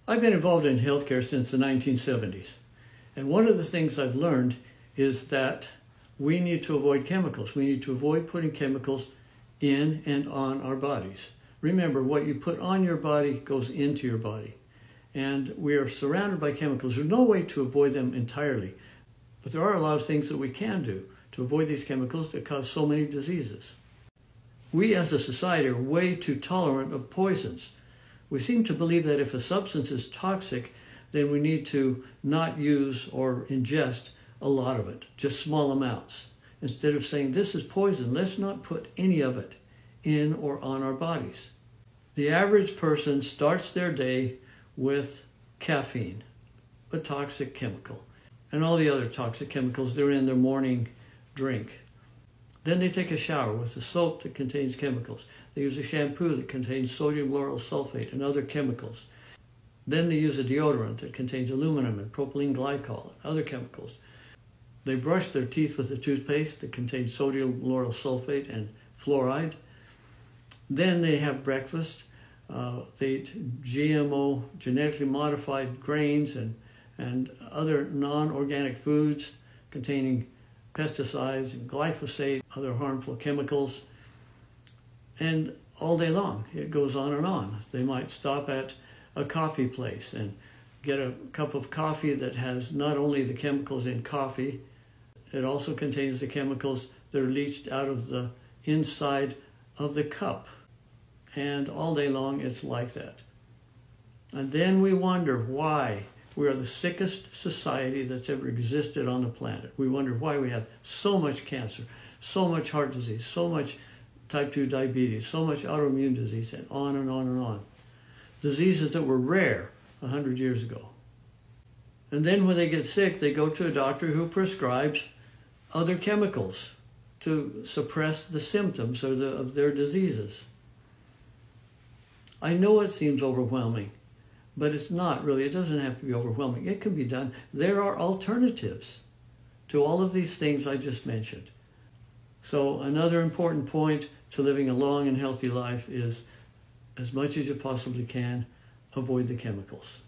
I've been involved in healthcare since the 1970s. And one of the things I've learned is that we need to avoid chemicals. We need to avoid putting chemicals in and on our bodies. Remember, what you put on your body goes into your body. And we are surrounded by chemicals. There's no way to avoid them entirely. But there are a lot of things that we can do to avoid these chemicals that cause so many diseases. We as a society are way too tolerant of poisons. We seem to believe that if a substance is toxic, then we need to not use or ingest a lot of it, just small amounts. Instead of saying, this is poison, let's not put any of it in or on our bodies. The average person starts their day with caffeine, a toxic chemical, and all the other toxic chemicals they're in their morning drink. Then they take a shower with a soap that contains chemicals. They use a shampoo that contains sodium lauryl sulfate and other chemicals. Then they use a deodorant that contains aluminum and propylene glycol and other chemicals. They brush their teeth with a toothpaste that contains sodium lauryl sulfate and fluoride. Then they have breakfast. They eat GMO, genetically modified grains and other non-organic foods containing pesticides and glyphosate, other harmful chemicals. And all day long, it goes on and on. They might stop at a coffee place and get a cup of coffee that has not only the chemicals in coffee, it also contains the chemicals that are leached out of the inside of the cup. And all day long, it's like that. And then we wonder why we are the sickest society that's ever existed on the planet. We wonder why we have so much cancer, so much heart disease, so much type 2 diabetes, so much autoimmune disease, and on and on and on. Diseases that were rare 100 years ago. And then when they get sick, they go to a doctor who prescribes other chemicals to suppress the symptoms of their diseases. I know it seems overwhelming, but it's not really. It doesn't have to be overwhelming. It can be done. There are alternatives to all of these things I just mentioned. So another important point to living a long and healthy life is, as much as you possibly can, avoid the chemicals.